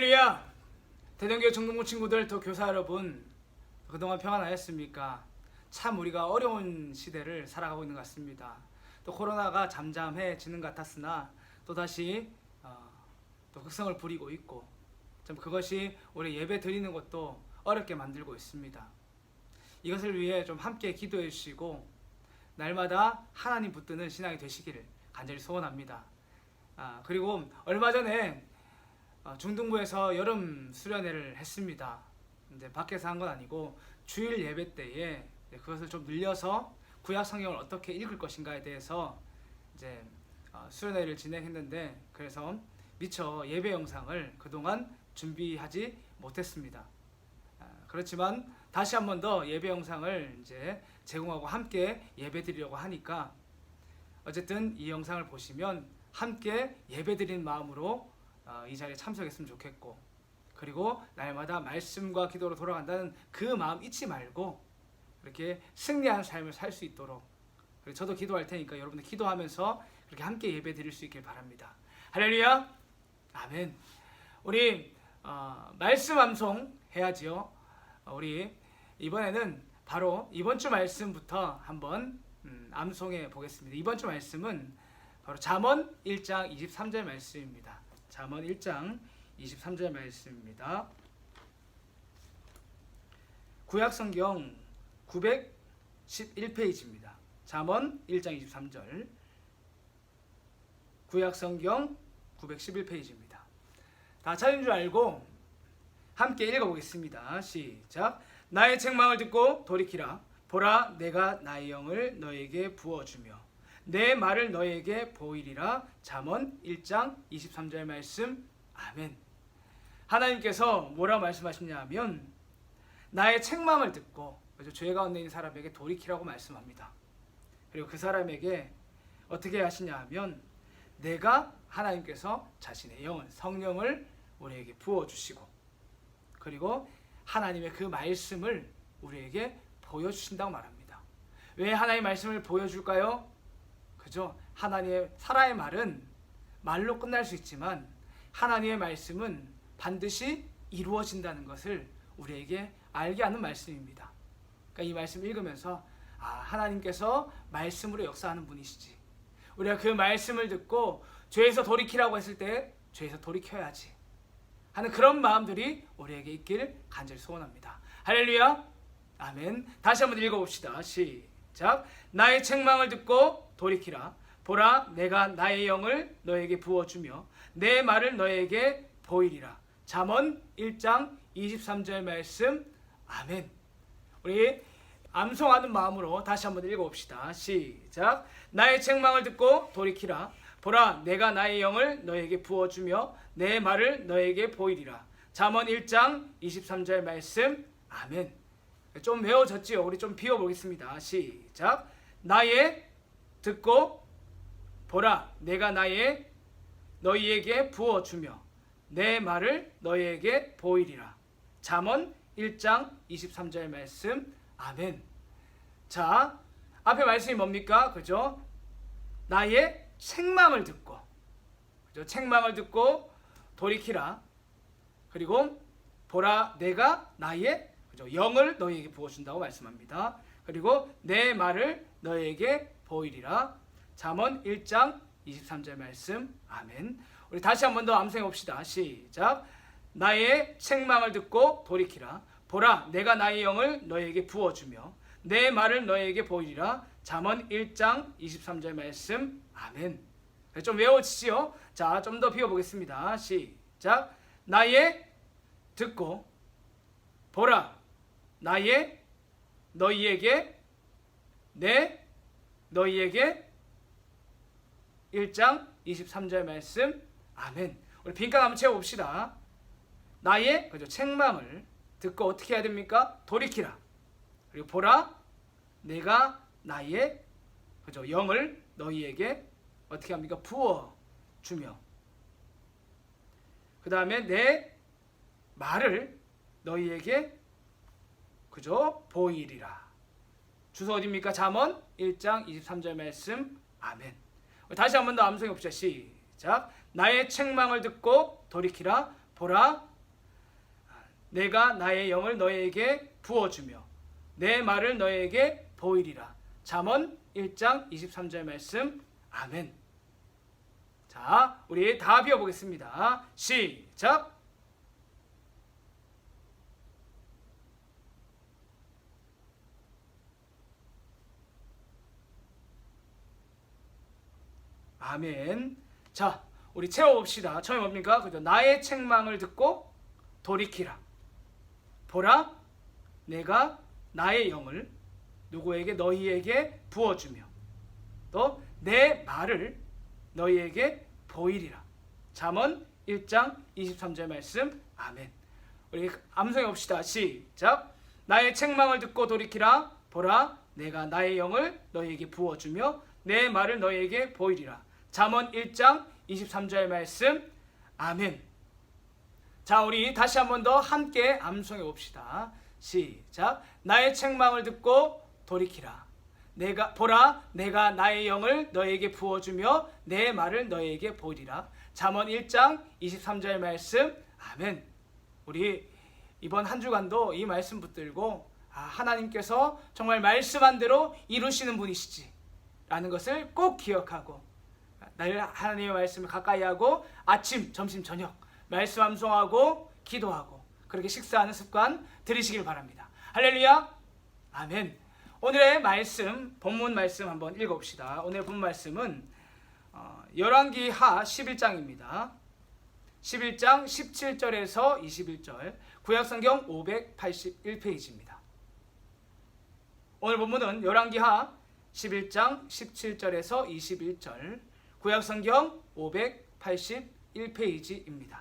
할렐루야! 대전교회 정동부 친구들, 또 교사 여러분, 그동안 평안하였습니까? 참 우리가 어려운 시대를 살아가고 있는 것 같습니다. 또 코로나가 잠잠해지는 것 같았으나 또다시 또 극성을 부리고 있고, 좀 그것이 우리 예배 드리는 것도 어렵게 만들고 있습니다. 이것을 위해 좀 함께 기도해 주시고 날마다 하나님 붙드는 신앙이 되시기를 간절히 소원합니다. 그리고 얼마 전에 중등부에서 여름 수련회를 했습니다. 근데 밖에서 한 건 아니고 주일 예배 때에 그것을 좀 늘려서 구약 성경을 어떻게 읽을 것인가에 대해서 이제 수련회를 진행했는데, 그래서 미처 예배 영상을 그동안 준비하지 못했습니다. 그렇지만 다시 한 번 더 예배 영상을 이제 제공하고 함께 예배 드리려고 하니까, 어쨌든 이 영상을 보시면 함께 예배 드리는 마음으로 이 자리에 참석했으면 좋겠고, 그리고 날마다 말씀과 기도로 돌아간다는 그 마음 잊지 말고 이렇게 승리하는 삶을 살 수 있도록, 그리고 저도 기도할 테니까 여러분들 기도하면서 그렇게 함께 예배 드릴 수 있길 바랍니다. 할렐루야! 아멘. 우리 말씀 암송 해야지요. 우리 이번에는 바로 이번 주 말씀부터 한번 암송해 보겠습니다. 이번 주 말씀은 바로 잠언 1장 23절 말씀입니다. 잠언 1장 23절 말씀입니다. 구약성경 911페이지입니다. 잠언 1장 23절, 구약성경 911페이지입니다. 다 찾은 줄 알고 함께 읽어보겠습니다. 시작. 나의 책망을 듣고 돌이키라. 보라, 내가 나의 영을 너에게 부어주며 내 말을 너에게 보이리라. 잠언 1장 23절 말씀. 아멘. 하나님께서 뭐라 말씀하시냐 하면 나의 책망을 듣고, 죄 가운데 있는 사람에게 돌이키라고 말씀합니다. 그리고 그 사람에게 어떻게 하시냐 하면 내가, 하나님께서 자신의 영을, 성령을 우리에게 부어주시고, 그리고 하나님의 그 말씀을 우리에게 보여주신다고 말합니다. 왜 하나님의 말씀을 보여줄까요? 그죠? 하나님의 살아의 말은 말로 끝날 수 있지만 하나님의 말씀은 반드시 이루어진다는 것을 우리에게 알게 하는 말씀입니다. 그러니까 이 말씀 읽으면서 하나님께서 말씀으로 역사하는 분이시지, 우리가 그 말씀을 듣고 죄에서 돌이키라고 했을 때 죄에서 돌이켜야지 하는 그런 마음들이 우리에게 있길 간절히 소원합니다. 할렐루야! 아멘. 다시 한번 읽어봅시다. 시작. 나의 책망을 듣고 돌이키라. 보라, 내가 나의 영을 너에게 부어주며 내 말을 너에게 보이리라. 잠언 1장 23절 말씀. 아멘. 우리 암송하는 마음으로 다시 한번 읽어봅시다. 시작. 나의 책망을 듣고 돌이키라. 보라, 내가 나의 영을 너에게 부어주며 내 말을 너에게 보이리라. 잠언 1장 23절 말씀. 아멘. 좀 외워졌지요? 우리 좀 비워보겠습니다. 시작. 나의 듣고 보라, 내가 나의 너희에게 부어주며 내 말을 너희에게 보이리라. 잠언 1장 23절 말씀. 아멘. 자, 앞에 말씀이 뭡니까? 그죠? 나의 책망을 듣고, 그죠? 책망을 듣고 돌이키라. 그리고 보라, 내가 나의, 그죠? 영을 너희에게 부어준다고 말씀합니다. 그리고 내 말을 너희에게 보이리라. 잠언 1장 23절 말씀. 아멘. 우리 다시 한 번 더 암송해 봅시다. 시작. 나의 책망을 듣고 돌이키라. 보라, 내가 나의 영을 너희에게 부어주며 내 말을 너희에게 보이리라. 잠언 1장 23절 말씀. 아멘. 좀 외워지지요? 자, 좀 더 비워보겠습니다. 시작. 나의 듣고 보라, 나의 너희에게 내 너희에게 1장 23절 말씀. 아멘. 우리 빈칸 한번 채워봅시다. 나의, 그죠, 책망을 듣고 어떻게 해야 됩니까? 돌이키라. 그리고 보라, 내가 나의, 그죠, 영을 너희에게 어떻게 합니까? 부어주며, 그 다음에 내 말을 너희에게, 그죠, 보이리라. 주소 어디입니까? 잠언 1장 23절 말씀. 아멘. 다시 한 번 더 암송해 봅시다. 시작. 나의 책망을 듣고 돌이키라. 보라, 내가 나의 영을 너희에게 부어주며 내 말을 너희에게 보이리라. 잠언 1장 23절 말씀. 아멘. 자, 우리 다 비워보겠습니다. 시작. 아멘. 자, 우리 채워봅시다. 처음에 뭡니까? 그죠? 나의 책망을 듣고 돌이키라. 보라, 내가 나의 영을 누구에게? 너희에게 부어주며 또 내 말을 너희에게 보이리라. 잠언 1장 23절 말씀. 아멘. 우리 암송해 봅시다. 시작. 나의 책망을 듣고 돌이키라. 보라, 내가 나의 영을 너희에게 부어주며 내 말을 너희에게 보이리라. 잠언 1장 23절 말씀. 아멘. 자, 우리 다시 한 번 더 함께 암송해 봅시다. 시작. 나의 책망을 듣고 돌이키라. 보라, 내가 나의 영을 너에게 부어주며 내 말을 너에게 보이리라. 잠언 1장 23절 말씀. 아멘. 우리 이번 한 주간도 이 말씀 붙들고 하나님께서 정말 말씀한 대로 이루시는 분이시지 라는 것을 꼭 기억하고 늘 하나님의 말씀을 가까이 하고 아침, 점심, 저녁 말씀 암송하고 기도하고 그렇게 식사하는 습관 들이시길 바랍니다. 할렐루야. 아멘. 오늘의 말씀, 본문 말씀 한번 읽어봅시다. 오늘 본문 말씀은 열왕기하 11장입니다. 11장 17절에서 21절, 구약성경 581페이지입니다. 오늘 본문은 열왕기하 11장 17절에서 21절, 구약성경 581페이지입니다.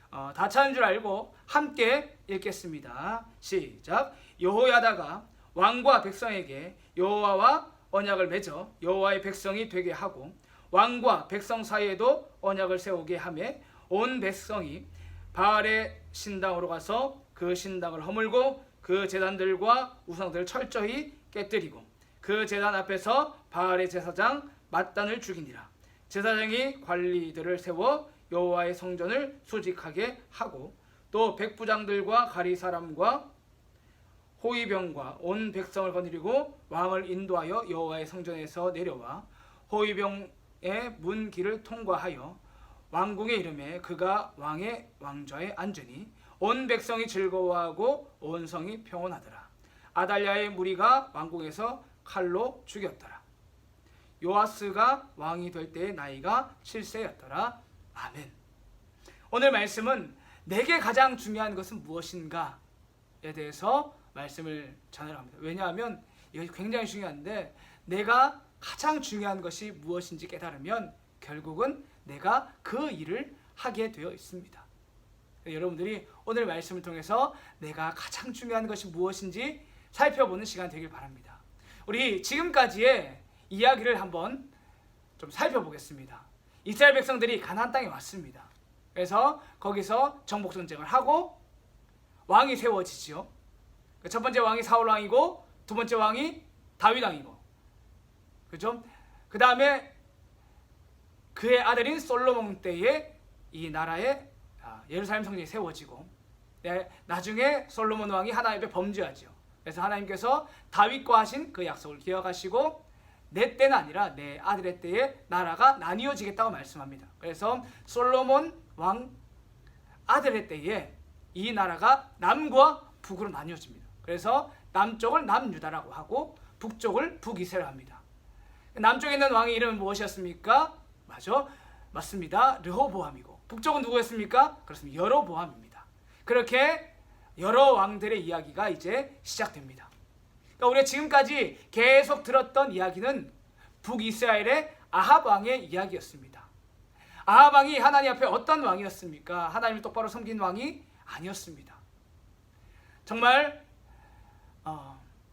다 찾은 줄 알고 함께 읽겠습니다. 시작. 여호야다가 왕과 백성에게 여호와와 언약을 맺어 여호와의 백성이 되게 하고 왕과 백성 사이에도 언약을 세우게 하며 온 백성이 바알의 신당으로 가서 그 신당을 허물고 그 제단들과 우상들을 철저히 깨뜨리고 그 제단 앞에서 바알의 제사장 맏단을 죽이니라. 제사장이 관리들을 세워 여호와의 성전을 수직하게 하고 또 백부장들과 가리 사람과 호위병과 온 백성을 거느리고 왕을 인도하여 여호와의 성전에서 내려와 호위병의 문 길을 통과하여 왕궁에 이르매 그가 왕의 왕좌에 앉으니 온 백성이 즐거워하고 온 성이 평온하더라. 아달랴의 무리가 왕궁에서 칼로 죽였더라. 요아스가 왕이 될 때의 나이가 7세였더라. 아멘. 오늘 말씀은 내게 가장 중요한 것은 무엇인가에 대해서 말씀을 전하려 합니다. 왜냐하면 이것이 굉장히 중요한데 내가 가장 중요한 것이 무엇인지 깨달으면 결국은 내가 그 일을 하게 되어 있습니다. 여러분들이 오늘 말씀을 통해서 내가 가장 중요한 것이 무엇인지 살펴보는 시간 되길 바랍니다. 우리 지금까지의 이야기를 한번 좀 살펴보겠습니다. 이스라엘 백성들이 가나안 땅에 왔습니다. 그래서 거기서 정복 전쟁을 하고 왕이 세워지지요. 첫 번째 왕이 사울 왕이고 두 번째 왕이 다윗 왕이고, 그죠? 그 다음에 그의 아들인 솔로몬 때에 이 나라에 예루살렘 성전이 세워지고, 나중에 솔로몬 왕이 하나님 앞에 범죄하죠. 그래서 하나님께서 다윗과 하신 그 약속을 기억하시고 내 때는 아니라 내 아들의 때에 나라가 나뉘어지겠다고 말씀합니다. 그래서 솔로몬 왕 아들의 때에 이 나라가 남과 북으로 나뉘어집니다. 그래서 남쪽을 남유다라고 하고 북쪽을 북이스라엘 합니다. 남쪽에 있는 왕의 이름은 무엇이었습니까? 맞습니다. 르호보암이고, 북쪽은 누구였습니까? 그렇습니다. 여로보암입니다. 그렇게 여러 왕들의 이야기가 이제 시작됩니다. 그러니까 우리가 지금까지 계속 들었던 이야기는 북이스라엘의 아합 왕의 이야기였습니다. 아합 왕이 하나님 앞에 어떤 왕이었습니까? 하나님을 똑바로 섬긴 왕이 아니었습니다. 정말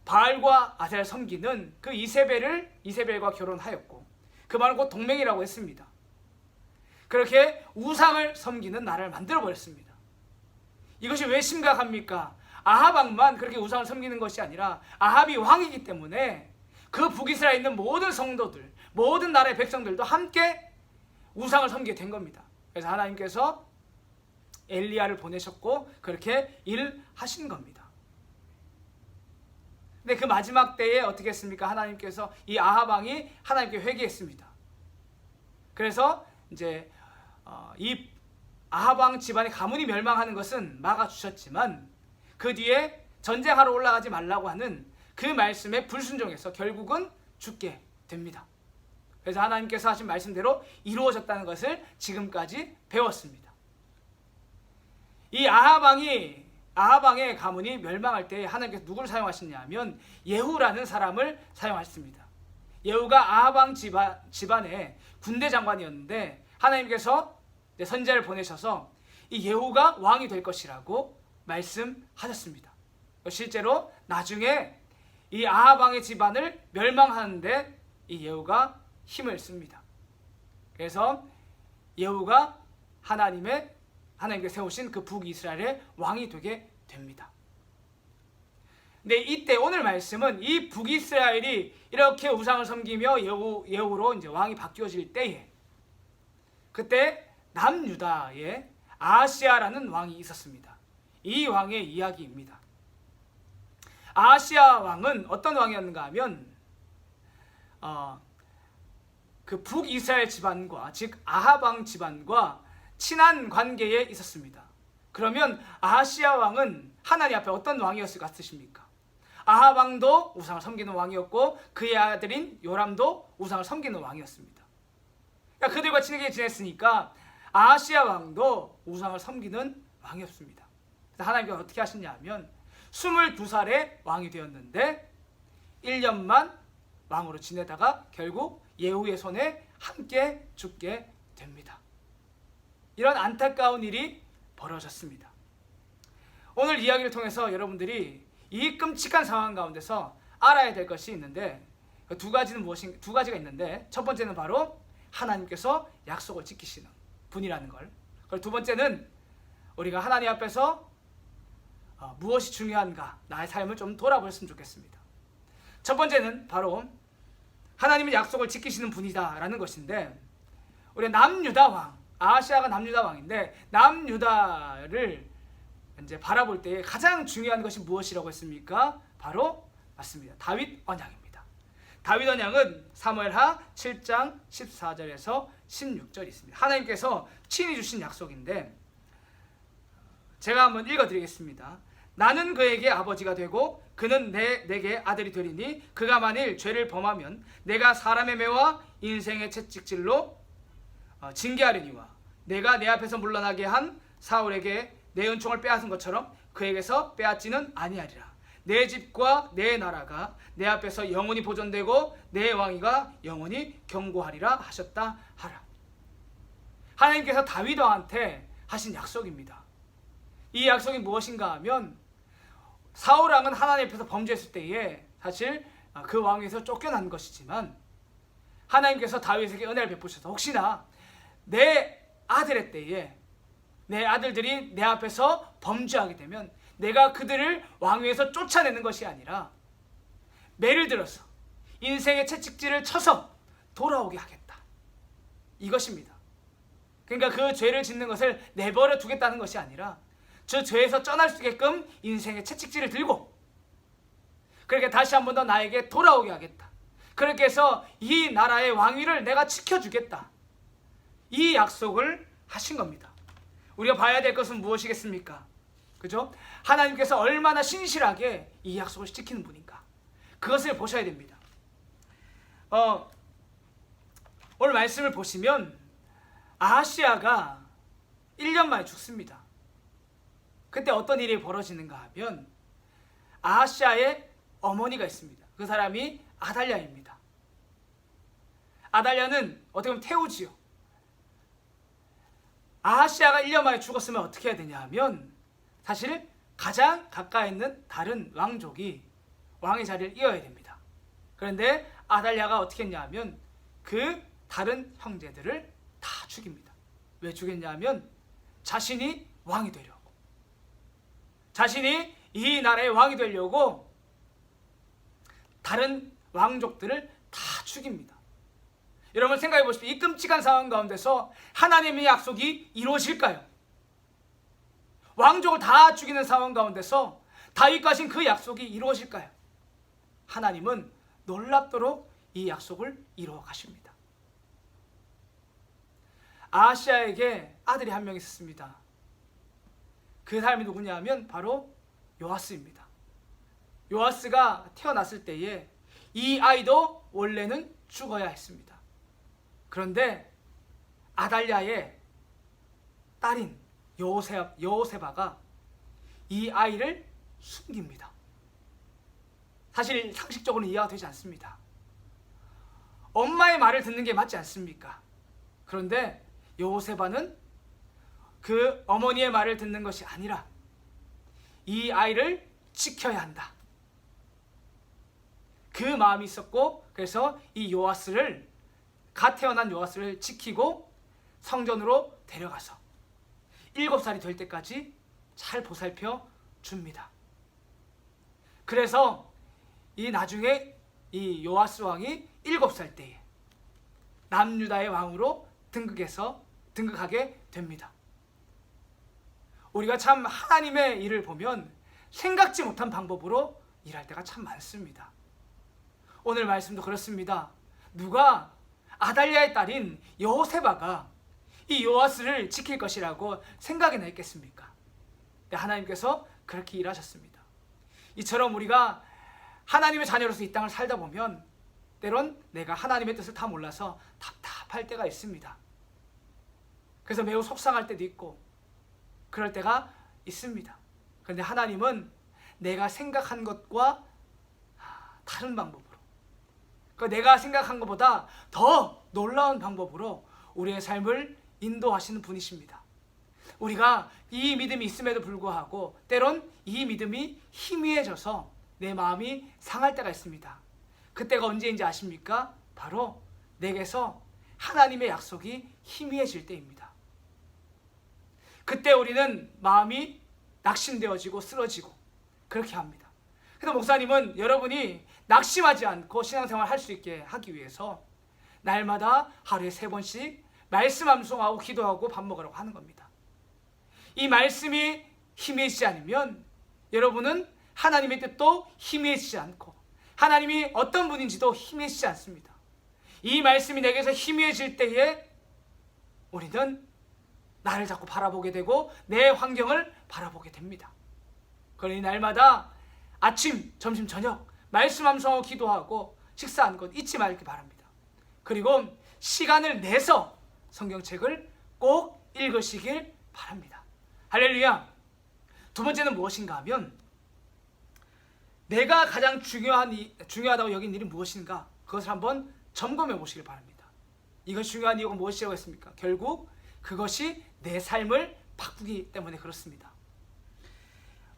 바알과 아셀 섬기는 그 이세벨과 결혼하였고 그 말은 곧 동맹이라고 했습니다. 그렇게 우상을 섬기는 나라를 만들어버렸습니다. 이것이 왜 심각합니까? 아합 왕만 그렇게 우상을 섬기는 것이 아니라 아합이 왕이기 때문에 그 북이스라엘에 있는 모든 성도들, 모든 나라의 백성들도 함께 우상을 섬기게 된 겁니다. 그래서 하나님께서 엘리야를 보내셨고 그렇게 일하신 겁니다. 근데 그 마지막 때에 어떻게 했습니까? 하나님께서 이 아합 왕이 하나님께 회개했습니다. 그래서 이제 이 아합 왕 집안의 가문이 멸망하는 것은 막아주셨지만 그 뒤에 전쟁하러 올라가지 말라고 하는 그 말씀에 불순종해서 결국은 죽게 됩니다. 그래서 하나님께서 하신 말씀대로 이루어졌다는 것을 지금까지 배웠습니다. 이 아합 왕의 가문이 멸망할 때 하나님께서 누구를 사용하셨냐면 예후라는 사람을 사용하셨습니다. 예후가 아합 왕 집안의 군대 장관이었는데 하나님께서 선지자를 보내셔서 이 예후가 왕이 될 것이라고 말씀하셨습니다. 실제로 나중에 이 아합 왕의 집안을 멸망하는데 이 예후가 힘을 씁니다. 그래서 예후가 하나님께 세우신 그 북이스라엘의 왕이 되게 됩니다. 근데 이때 오늘 말씀은 이 북이스라엘이 이렇게 우상을 섬기며 예후로 이제 왕이 바뀌어질 때에 그때 남유다에 아하시아라는 왕이 있었습니다. 이 왕의 이야기입니다. 아하시아 왕은 어떤 왕이었는가 하면 그 북이스라엘 집안과 즉 아합 왕 집안과 친한 관계에 있었습니다. 그러면 아하시아 왕은 하나님 앞에 어떤 왕이었을 것 같으십니까? 아합 왕도 우상을 섬기는 왕이었고 그의 아들인 요람도 우상을 섬기는 왕이었습니다. 그러니까 그들과 친하게 지냈으니까 아하시아 왕도 우상을 섬기는 왕이었습니다. 그래서 하나님께서 어떻게 하셨냐 하면 22살에 왕이 되었는데 1년만 왕으로 지내다가 결국 예후의 손에 함께 죽게 됩니다. 이런 안타까운 일이 벌어졌습니다. 오늘 이야기를 통해서 여러분들이 이 끔찍한 상황 가운데서 알아야 될 것이 있는데 두 가지가 있는데 첫 번째는 바로 하나님께서 약속을 지키시는 분이라는 걸, 그리고 두 번째는 우리가 하나님 앞에서 무엇이 중요한가 나의 삶을 좀 돌아보셨으면 좋겠습니다. 첫 번째는 바로 하나님은 약속을 지키시는 분이다라는 것인데 우리 남유다 왕, 아하시아가 남유다 왕인데 남유다를 이제 바라볼 때 가장 중요한 것이 무엇이라고 했습니까? 바로 맞습니다. 다윗 언약입니다. 다윗 언약은 사무엘하 7장 14절에서 16절이 있습니다. 하나님께서 친히 주신 약속인데 제가 한번 읽어드리겠습니다. 나는 그에게 아버지가 되고 그는 내게 아들이 되리니 그가 만일 죄를 범하면 내가 사람의 매와 인생의 채찍질로 징계하려니와 내가 내 앞에서 물러나게 한 사울에게 내 은총을 빼앗은 것처럼 그에게서 빼앗지는 아니하리라. 내 집과 내 나라가 내 앞에서 영원히 보존되고 내 왕위가 영원히 경고하리라 하셨다 하라. 하나님께서 다윗 왕한테 하신 약속입니다. 이 약속이 무엇인가 하면 사울 왕은 하나님 앞에서 범죄했을 때에 사실 그 왕위에서 쫓겨난 것이지만 하나님께서 다윗에게 은혜를 베푸셔서 혹시나 내 아들의 때에 내 아들들이 내 앞에서 범죄하게 되면 내가 그들을 왕위에서 쫓아내는 것이 아니라 매를 들어서 인생의 채찍질을 쳐서 돌아오게 하겠다. 이것입니다. 그러니까 그 죄를 짓는 것을 내버려 두겠다는 것이 아니라 저 죄에서 쪄날 수 있게끔 인생의 채찍질을 들고 그렇게 다시 한 번 더 나에게 돌아오게 하겠다. 그렇게 해서 이 나라의 왕위를 내가 지켜주겠다. 이 약속을 하신 겁니다. 우리가 봐야 될 것은 무엇이겠습니까? 그죠? 하나님께서 얼마나 신실하게 이 약속을 지키는 분인가. 그것을 보셔야 됩니다. 오늘 말씀을 보시면 아하시아가 1년 만에 죽습니다. 그때 어떤 일이 벌어지는가 하면 아하시아의 어머니가 있습니다. 그 사람이 아달랴입니다. 아달랴는 어떻게 보면 태우지요. 아하시아가 1년 만에 죽었으면 어떻게 해야 되냐 하면 사실 가장 가까이 있는 다른 왕족이 왕의 자리를 이어야 됩니다. 그런데 아달랴가 어떻게 했냐 하면 그 다른 형제들을 다 죽입니다. 왜 죽였냐 하면 자신이 왕이 되려고, 자신이 이 나라의 왕이 되려고 다른 왕족들을 다 죽입니다. 여러분 생각해 보십시오. 이 끔찍한 상황 가운데서 하나님의 약속이 이루어질까요? 왕족을 다 죽이는 상황 가운데서 다윗과 하신 그 약속이 이루어질까요? 하나님은 놀랍도록 이 약속을 이루어 가십니다. 아하시아에게 아들이 한 명 있었습니다. 그 사람이 누구냐 하면 바로 요아스입니다. 요아스가 태어났을 때에 이 아이도 원래는 죽어야 했습니다. 그런데 아달랴의 딸인 여호세바가 이 아이를 숨깁니다. 사실 상식적으로는 이해가 되지 않습니다. 엄마의 말을 듣는 게 맞지 않습니까? 그런데 여호세바는 그 어머니의 말을 듣는 것이 아니라 이 아이를 지켜야 한다, 그 마음이 있었고, 그래서 이 요아스를, 갓 태어난 요아스를 지키고 성전으로 데려가서 7살이 될 때까지 잘 보살펴 줍니다. 그래서 이 나중에 이 요아스 왕이 7살 때에 남유다의 왕으로 등극하게 됩니다. 우리가 참 하나님의 일을 보면 생각지 못한 방법으로 일할 때가 참 많습니다. 오늘 말씀도 그렇습니다. 누가 아달랴의 딸인 여호세바가 이 요아스를 지킬 것이라고 생각이나 했겠습니까? 하나님께서 그렇게 일하셨습니다. 이처럼 우리가 하나님의 자녀로서 이 땅을 살다 보면 때론 내가 하나님의 뜻을 다 몰라서 답답할 때가 있습니다. 그래서 매우 속상할 때도 있고 그럴 때가 있습니다. 그런데 하나님은 내가 생각한 것과 다른 방법으로, 내가 생각한 것보다 더 놀라운 방법으로 우리의 삶을 인도하시는 분이십니다. 우리가 이 믿음이 있음에도 불구하고 때론 이 믿음이 희미해져서 내 마음이 상할 때가 있습니다. 그때가 언제인지 아십니까? 바로 내게서 하나님의 약속이 희미해질 때입니다. 그때 우리는 마음이 낙심되어지고 쓰러지고 그렇게 합니다. 그래서 목사님은 여러분이 낙심하지 않고 신앙생활을 할 수 있게 하기 위해서 날마다 하루에 3번씩 말씀 암송하고 기도하고 밥 먹으라고 하는 겁니다. 이 말씀이 희미해지지 않으면 여러분은 하나님의 뜻도 희미해지지 않고 하나님이 어떤 분인지도 희미해지지 않습니다. 이 말씀이 내게서 희미해질 때에 우리는 나를 자꾸 바라보게 되고 내 환경을 바라보게 됩니다. 그러니 날마다 아침, 점심, 저녁 말씀 암송하고 기도하고 식사하는 것 잊지 말기 바랍니다. 그리고 시간을 내서 성경책을 꼭 읽으시길 바랍니다. 할렐루야. 두 번째는 무엇인가 하면 내가 가장 중요하다고 여긴 일이 무엇인가, 그것을 한번 점검해 보시길 바랍니다. 이것이 중요한 이유가 무엇이라고 했습니까? 결국 그것이 내 삶을 바꾸기 때문에 그렇습니다.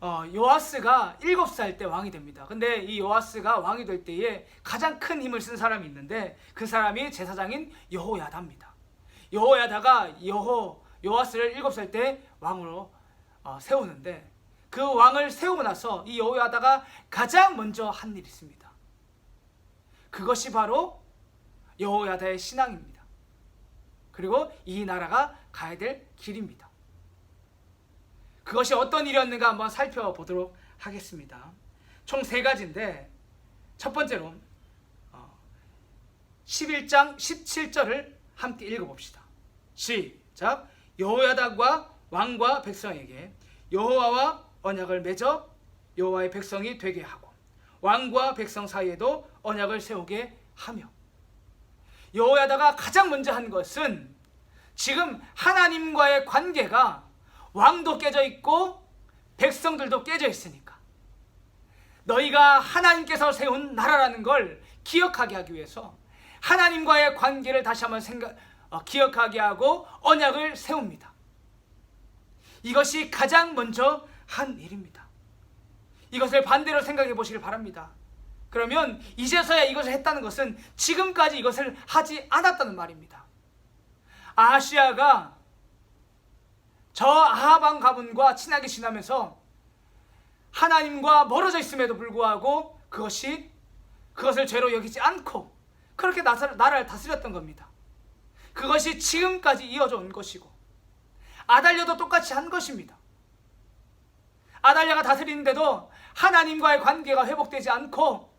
요아스가 7살 때 왕이 됩니다. 근데 이 요아스가 왕이 될 때에 가장 큰 힘을 쓴 사람이 있는데 그 사람이 제사장인 여호야다입니다. 여호야다가 요아스를 7살 때 왕으로 세우는데 그 왕을 세우고 나서 이 여호야다가 가장 먼저 한 일이 있습니다. 그것이 바로 여호야다의 신앙입니다. 그리고 이 나라가 가야 될 길입니다. 그것이 어떤 일이었는가 한번 살펴보도록 하겠습니다. 총 3가지인데 첫 번째로 11장 17절을 함께 읽어봅시다. 시작. 여호야다가 왕과 백성에게 여호와와 언약을 맺어 여호와의 백성이 되게 하고 왕과 백성 사이에도 언약을 세우게 하며. 여호야다가 가장 먼저 한 것은 지금 하나님과의 관계가 왕도 깨져 있고 백성들도 깨져 있으니까 너희가 하나님께서 세운 나라라는 걸 기억하게 하기 위해서 하나님과의 관계를 다시 한번 기억하게 하고 언약을 세웁니다. 이것이 가장 먼저 한 일입니다. 이것을 반대로 생각해 보시길 바랍니다. 그러면 이제서야 이것을 했다는 것은 지금까지 이것을 하지 않았다는 말입니다. 아하시아가 저 아합 왕 가문과 친하게 지내면서 하나님과 멀어져 있음에도 불구하고 그것을 죄로 여기지 않고 그렇게 나라를 다스렸던 겁니다. 그것이 지금까지 이어져 온 것이고 아달랴도 똑같이 한 것입니다. 아달랴가 다스리는데도 하나님과의 관계가 회복되지 않고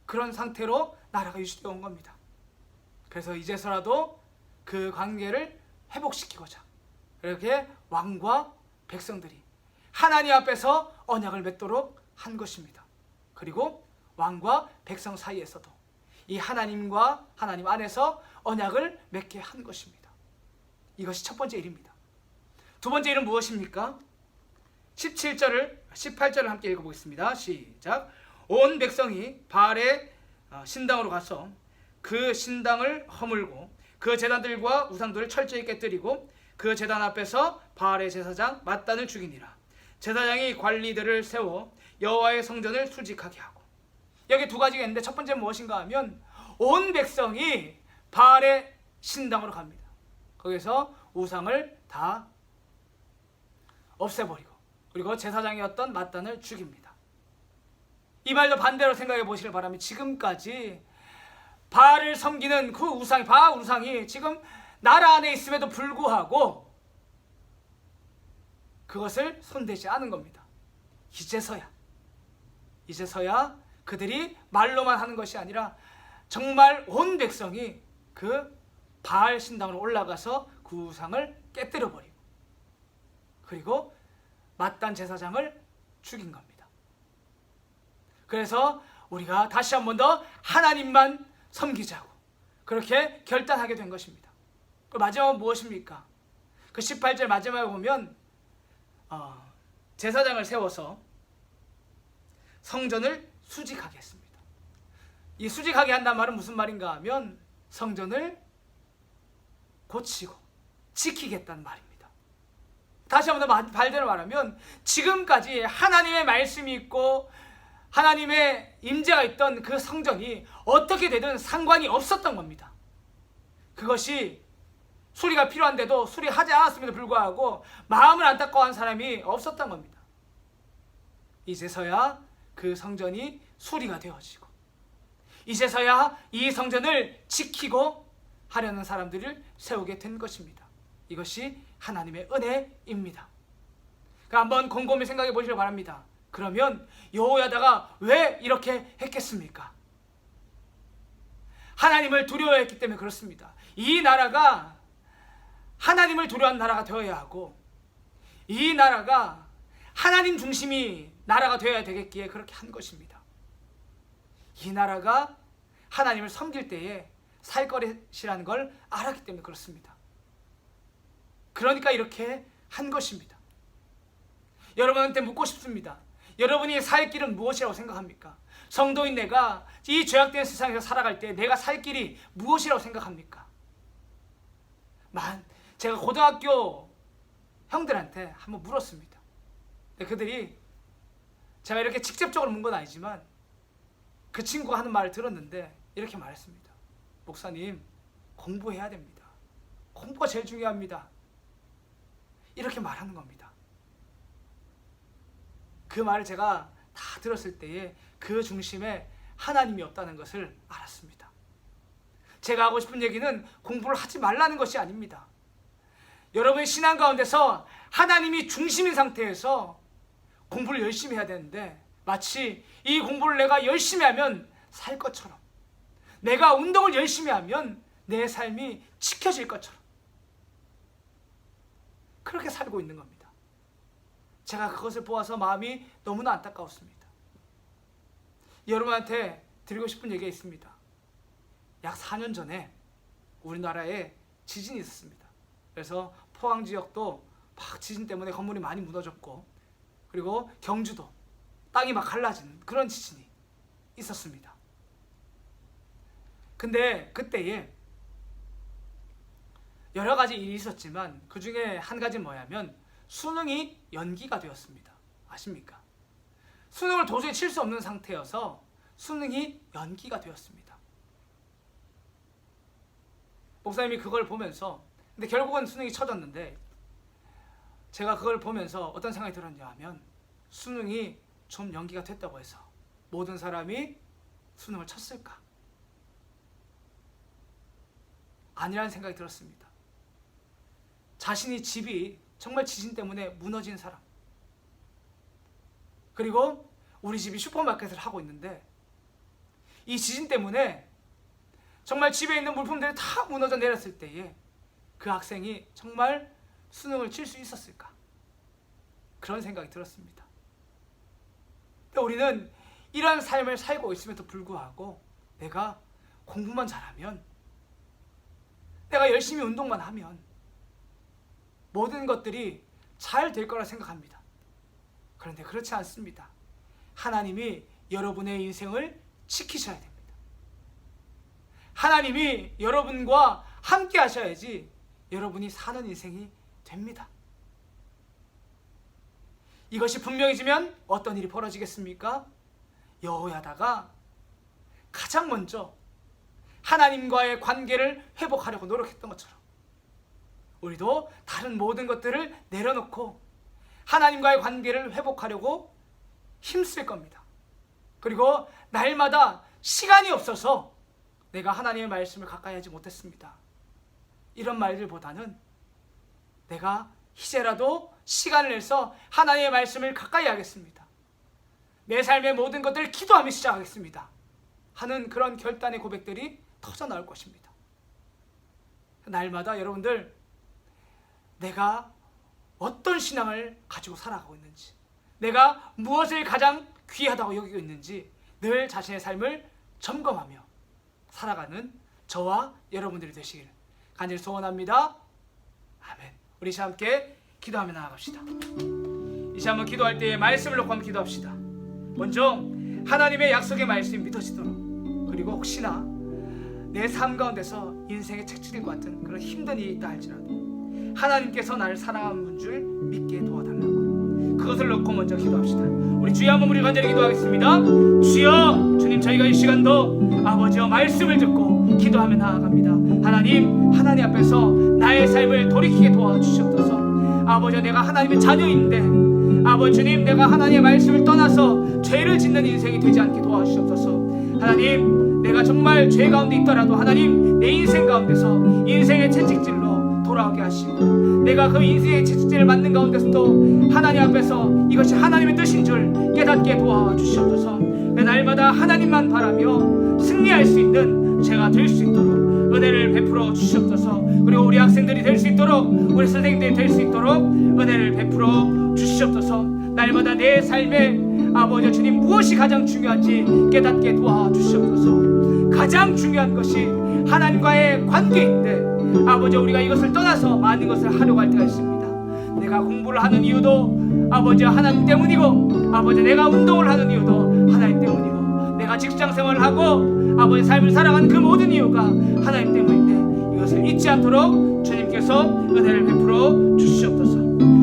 그런 상태로 나라가 유지되어 온 겁니다. 그래서 이제서라도 그 관계를 회복시키고자 이렇게 왕과 백성들이 하나님 앞에서 언약을 맺도록 한 것입니다. 그리고 왕과 백성 사이에서도 이 하나님과 하나님 안에서 언약을 맺게 한 것입니다. 이것이 첫 번째 일입니다. 두 번째 일은 무엇입니까? 18절을 함께 읽어보겠습니다. 시작. 온 백성이 바알의 신당으로 가서 그 신당을 허물고 그 제단들과 우상들을 철저히 깨뜨리고 그 제단 앞에서 바알의 제사장 mat단을 죽이니라. 제사장이 관리들을 세워 여호와의 성전을 수직하게 하고. 여기 두 가지가 있는데 첫 번째는 무엇인가 하면 온 백성이 바알의 신당으로 갑니다. 거기서 우상을 다 없애버리고 그리고 제사장이었던 mat단을 죽입니다. 이 말도 반대로 생각해 보시길 바랍니다. 지금까지 바알을 섬기는 그 우상이, 바알 우상이 지금 나라 안에 있음에도 불구하고 그것을 손대지 않은 겁니다. 이제서야 그들이 말로만 하는 것이 아니라 정말 온 백성이 그 바알 신당으로 올라가서 그 우상을 깨뜨려 버리고 그리고 mat단 제사장을 죽인 겁니다. 그래서 우리가 다시 한 번 더 하나님만 섬기자고 그렇게 결단하게 된 것입니다. 그 마지막은 무엇입니까? 그 18절 마지막에 보면 제사장을 세워서 성전을 수직하게 했습니다. 이 수직하게 한다는 말은 무슨 말인가 하면 성전을 고치고 지키겠다는 말입니다. 다시 한 번 더 발대로 말하면 지금까지 하나님의 말씀이 있고 하나님의 임재가 있던 그 성전이 어떻게 되든 상관이 없었던 겁니다. 그것이 수리가 필요한데도 수리하지 않았음에도 불구하고 마음을 안타까워한 사람이 없었던 겁니다. 이제서야 그 성전이 수리가 되어지고 이제서야 이 성전을 지키고 하려는 사람들을 세우게 된 것입니다. 이것이 하나님의 은혜입니다. 그러니까 한번 곰곰이 생각해 보시길 바랍니다. 그러면 여호야다가 왜 이렇게 했겠습니까? 하나님을 두려워했기 때문에 그렇습니다. 이 나라가 하나님을 두려워하는 나라가 되어야 하고 이 나라가 하나님 중심이 나라가 되어야 되겠기에 그렇게 한 것입니다. 이 나라가 하나님을 섬길 때에 살 것이라는 걸 알았기 때문에 그렇습니다. 그러니까 이렇게 한 것입니다. 여러분한테 묻고 싶습니다. 여러분이 살 길은 무엇이라고 생각합니까? 성도인 내가 이 죄악된 세상에서 살아갈 때 내가 살 길이 무엇이라고 생각합니까? 제가 고등학교 형들한테 한번 물었습니다. 그들이 제가 이렇게 직접적으로 문 건 아니지만 그 친구가 하는 말을 들었는데 이렇게 말했습니다. 목사님, 공부해야 됩니다. 공부가 제일 중요합니다. 이렇게 말하는 겁니다. 그 말을 제가 다 들었을 때에 그 중심에 하나님이 없다는 것을 알았습니다. 제가 하고 싶은 얘기는 공부를 하지 말라는 것이 아닙니다. 여러분의 신앙 가운데서 하나님이 중심인 상태에서 공부를 열심히 해야 되는데 마치 이 공부를 내가 열심히 하면 살 것처럼 내가 운동을 열심히 하면 내 삶이 지켜질 것처럼 그렇게 살고 있는 겁니다. 제가 그것을 보아서 마음이 너무나 안타까웠습니다. 여러분한테 드리고 싶은 얘기가 있습니다. 약 4년 전에 우리나라에 지진이 있었습니다. 그래서 포항 지역도 막 지진 때문에 건물이 많이 무너졌고 그리고 경주도 땅이 막 갈라진 그런 지진이 있었습니다. 근데 그때에 여러 가지 일이 있었지만 그 중에 한 가지는 뭐냐면 수능이 연기가 되었습니다. 아십니까? 수능을 도저히 칠 수 없는 상태여서 수능이 연기가 되었습니다. 목사님이 그걸 보면서 근데 결국은 수능이 쳐졌는데 제가 그걸 보면서 어떤 생각이 들었냐 하면 수능이 좀 연기가 됐다고 해서 모든 사람이 수능을 쳤을까? 아니라는 생각이 들었습니다. 자신이 집이 정말 지진 때문에 무너진 사람 그리고 우리 집이 슈퍼마켓을 하고 있는데 이 지진 때문에 정말 집에 있는 물품들이 다 무너져 내렸을 때에 그 학생이 정말 수능을 칠 수 있었을까? 그런 생각이 들었습니다. 우리는 이런 삶을 살고 있음에도 불구하고 내가 공부만 잘하면, 내가 열심히 운동만 하면 모든 것들이 잘 될 거라 생각합니다. 그런데 그렇지 않습니다. 하나님이 여러분의 인생을 지키셔야 됩니다. 하나님이 여러분과 함께 하셔야지 여러분이 사는 인생이 됩니다. 이것이 분명해지면 어떤 일이 벌어지겠습니까? 여호야다가 가장 먼저 하나님과의 관계를 회복하려고 노력했던 것처럼 우리도 다른 모든 것들을 내려놓고 하나님과의 관계를 회복하려고 힘쓸 겁니다. 그리고 날마다 시간이 없어서 내가 하나님의 말씀을 가까이 하지 못했습니다, 이런 말들보다는 내가 이제라도 시간을 내서 하나님의 말씀을 가까이 하겠습니다, 내 삶의 모든 것들을 기도하며 시작하겠습니다 하는 그런 결단의 고백들이 터져 나올 것입니다. 날마다 여러분들, 내가 어떤 신앙을 가지고 살아가고 있는지, 내가 무엇을 가장 귀하다고 여기고 있는지 늘 자신의 삶을 점검하며 살아가는 저와 여러분들이 되시기를 간절히 소원합니다. 아멘. 우리 이제 함께 기도하며 나아갑시다. 이제 한번 기도할 때에 말씀을 놓고 한번 기도합시다. 먼저 하나님의 약속의 말씀이 믿어지도록, 그리고 혹시나 내 삶 가운데서 인생의 채찍과 같은 그런 힘든 일이 있다 할지라도 하나님께서 나를 사랑하는 줄 믿게 도와달라고, 그것을 놓고 먼저 기도합시다. 우리 주여 한번 우리 간절히 기도하겠습니다. 주여, 주님, 저희가 이 시간도 아버지여 말씀을 듣고 기도하며 나아갑니다. 하나님 앞에서 나의 삶을 돌이키게 도와주시옵소서. 아버지여, 내가 하나님의 자녀인데 아버지 주님, 내가 하나님의 말씀을 떠나서 죄를 짓는 인생이 되지 않게 도와주시옵소서. 하나님, 내가 정말 죄 가운데 있더라도 하나님, 내 인생 가운데서 인생의 채찍질로 돌아오게 하시고, 내가 그 인생의 채찍질을 맞는 가운데서도 하나님 앞에서 이것이 하나님의 뜻인 줄 깨닫게 도와주시옵소서. 날마다 하나님만 바라며 승리할 수 있는 제가 될 수 있도록 은혜를 베풀어 주시옵소서. 그리고 우리 학생들이 될 수 있도록, 우리 선생님들이 될 수 있도록 은혜를 베풀어 주시옵소서. 날마다 내 삶에 아버지 주님, 무엇이 가장 중요한지 깨닫게 도와주시옵소서. 가장 중요한 것이 하나님과의 관계인데 아버지, 우리가 이것을 떠나서 많은 것을 하려고 할 때가 있습니다. 내가 공부를 하는 이유도 아버지 하나님 때문이고, 아버지 내가 운동을 하는 이유도 하나님 때문이고, 내가 직장생활을 하고 아버지 삶을 살아가는 그 모든 이유가 하나님 때문인데 이것을 잊지 않도록 주님께서 은혜를 베풀어 주시옵소서.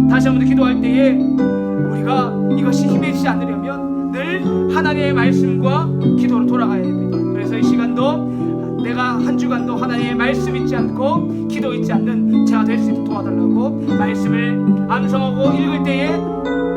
다시 한번 기도할 때에 우리가 이것이 힘이 되지 않으려면 늘 하나님의 말씀과 기도로 돌아가야 됩니다. 그래서 이 시간도 내가 한 주간도 하나님의 말씀 잊지 않고 기도 잊지 않는 제가 될 수 있도록 도와달라고, 말씀을 암송하고 읽을 때에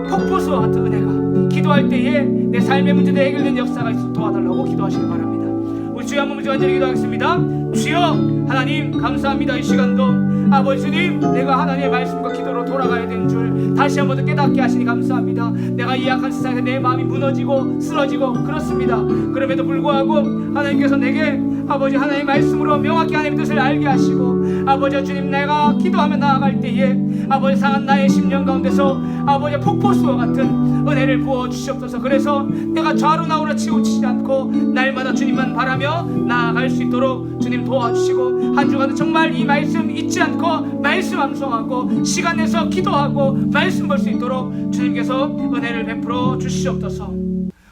폭포수와 같은 은혜가, 기도할 때에 내 삶의 문제도 해결된 역사가 있도록 도와달라고 기도하시기 바랍니다. 우리 주여 한번 간절히 기도하겠습니다. 주여 하나님, 감사합니다. 이 시간도 아버지 주님, 내가 하나님의 말씀과 기도로 돌아가야 되는 줄 다시 한번 더 깨닫게 하시니 감사합니다. 내가 이 약한 세상에 내 마음이 무너지고 쓰러지고 그렇습니다. 그럼에도 불구하고 하나님께서 내게 아버지 하나님의 말씀으로 명확히 하나님의 뜻을 알게 하시고, 아버지 주님, 내가 기도하며 나아갈 때에 아버지 상한 나의 심령 가운데서 아버지 폭포수와 같은 은혜를 부어 주시옵소서. 그래서 내가 좌로 나우로 치우치지 않고 날마다 주님만 바라며 나아갈 수 있도록 주님 도와주시고, 한 주간도 정말 이 말씀 잊지 않고 말씀 암송하고 시간 내서 기도하고 말씀 볼 수 있도록 주님께서 은혜를 베풀어 주시옵소서.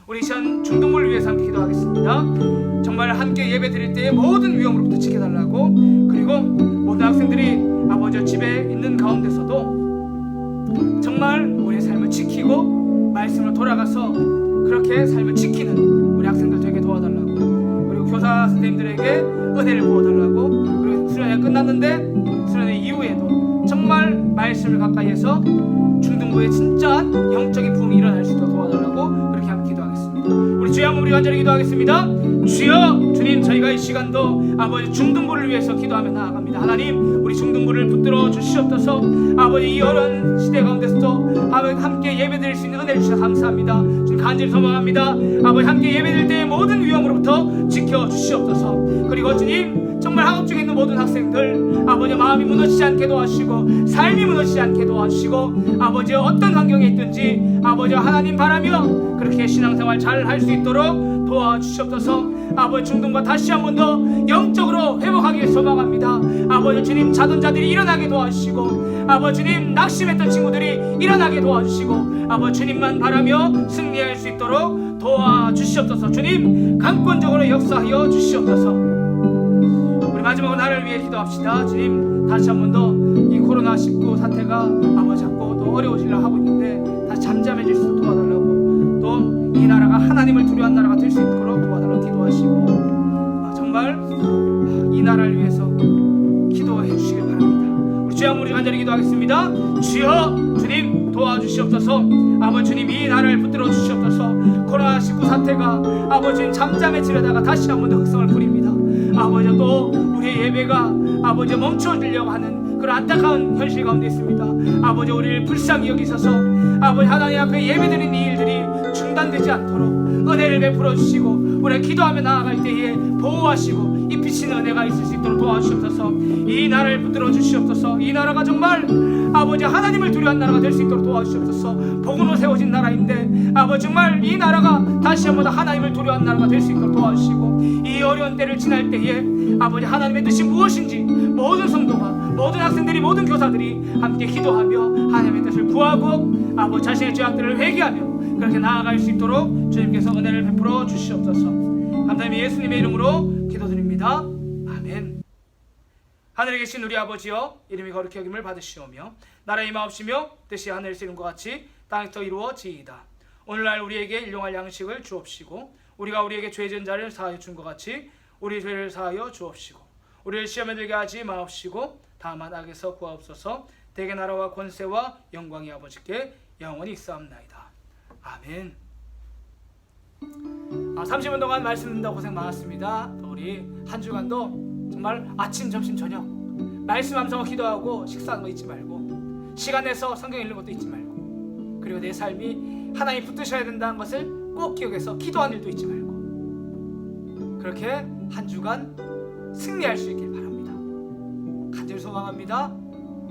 우리 시간 중동부를 위해서 함께 기도하겠습니다. 정말 함께 예배 드릴 때에 모든 위험으로부터 지켜달라고, 그리고 모든 학생들이 아버지 집에 있는 가운데서도 정말 우리의 삶을 지키고 말씀으로 돌아가서 그렇게 삶을 지키는 우리 학생들 되게 도와달라고, 그리고 교사 선생님들에게 은혜를 부어달라고, 그리고 수련회가 끝났는데 수련회 이후에도 정말 말씀을 가까이해서 중등부에 진짜한 영적인 부흥이 일어날 수 있도록 도와달라고 그렇게 함께 기도하겠습니다. 우리 주여 한번 우리 간절히 기도하겠습니다. 주여 주님, 저희가 이 시간도 아버지 중등부를 위해서 기도하며 나아갑니다. 하나님, 우리 중등부를 붙들어 주시옵소서. 아버지, 이 어려운 시대 가운데서도 아버지 함께 예배드릴 수 있는 은혜를 주셔서 감사합니다. 주님, 간절히 소망합니다. 아버지, 함께 예배드릴 때의 모든 위험으로부터 지켜 주시옵소서. 그리고 주님, 정말 학업 중에 있는 모든 학생들 아버지, 마음이 무너지지 않게 도와주시고 삶이 무너지지 않게 도와주시고 아버지, 어떤 환경에 있든지 아버지 하나님 바라며 그렇게 신앙생활 잘 할 수 있도록 도와주시옵소서. 아버지, 중등부 다시 한 번 더 영적으로 회복하기 소망합니다. 아버지 주님, 자던 자들이 일어나게 도와주시고 아버지 주님, 낙심했던 친구들이 일어나게 도와주시고 아버지 주님만 바라며 승리할 수 있도록 도와주시옵소서. 주님, 강권적으로 역사하여 주시옵소서. 우리 마지막으로 나를 위해 기도합시다. 주님, 다시 한 번 더 이 코로나19 사태가 아버지 자꾸 또 어려워지려 하고 있는데 다시 잠잠해질 수 있도록 도와달라고, 또 이 나라가 하나님을 두려워하는 나라가 될 수 있도록 도와달라고 기도하시고 정말 이 나라를 위해서 기도해 주시길 바랍니다. 우리 주여, 우리 간절히 기도하겠습니다. 주여 주님, 도와주시옵소서. 아버지 주님, 이 나라를 붙들어 주시옵소서. 코로나19 사태가 아버지 주님 잠잠해지려다가 다시 한 번 더 극성을 부립니다. 아버지, 또 우리의 예배가 아버지 멈춰지려고 하는 그런 안타까운 현실 가운데 있습니다. 아버지, 우리를 불쌍히 여기셔서 아버지 하나님 앞에 예배드리는 이 일들이 중단되지 않도록 은혜를 베풀어 주시고 우리가 기도하며 나아갈 때에 보호하시고 입히시는 은혜가 있을 수 있도록 도와주시옵소서. 이 나라를 붙들어 주시옵소서. 이 나라가 정말 아버지 하나님을 두려워하는 나라가 될 수 있도록 도와주시옵소서. 복음으로 세워진 나라인데 아버지, 정말 이 나라가 다시 한번 하나님을 두려워하는 나라가 될 수 있도록 도와주시고 이 어려운 때를 지날 때에 아버지 하나님의 뜻이 무엇인지 모든 성도가, 모든 학생들이, 모든 교사들이 함께 기도하며 하나님의 뜻을 구하고 아버지 자신의 죄악들을 회개하며 그렇게 나아갈 수 있도록 주님께서 은혜를 베풀어 주시옵소서. 감사합니다. 예수님의 이름으로 기도드립니다. 아멘. 하늘에 계신 우리 아버지여, 이름이 거룩히 여김을 받으시오며 나라의 임하옵시며 뜻이 하늘에서 이룬 것 같이 땅에서 이루어지이다. 오늘날 우리에게 일용할 양식을 주옵시고 우리가 우리에게 죄 지은 자를 사하여 준 것 같이 우리 죄를 사하여 주옵시고 우리를 시험에 들게 하지 마옵시고 다만 악에서 구하옵소서. 대개 나라와 권세와 영광이 아버지께 영원히 있사옵나이다. 아멘. 30분 동안 말씀 듣는다고 고생 많았습니다. 또 우리 한 주간도 정말 아침, 점심, 저녁 말씀 암송하고 기도하고 식사하는 거 잊지 말고, 시간 내서 성경 읽는 것도 잊지 말고, 그리고 내 삶이 하나님 붙드셔야 된다는 것을 꼭 기억해서 기도하는 일도 잊지 말고 그렇게 한 주간 승리할 수 있길 바랍니다. 간절히 소망합니다.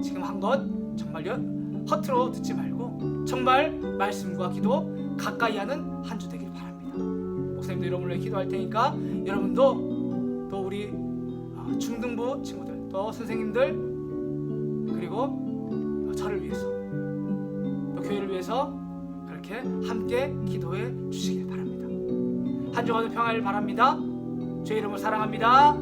지금 한 것 정말 허투루 듣지 말고 정말 말씀과 기도 가까이 하는 한 주 되길 바랍니다. 목사님도 여러분을 위해 기도할 테니까 여러분도 또 우리 중등부 친구들, 또 선생님들, 그리고 저를 위해서, 또 교회를 위해서 그렇게 함께 기도해 주시길 바랍니다. 한 주간도 평안을 바랍니다. 주의 이름으로 사랑합니다.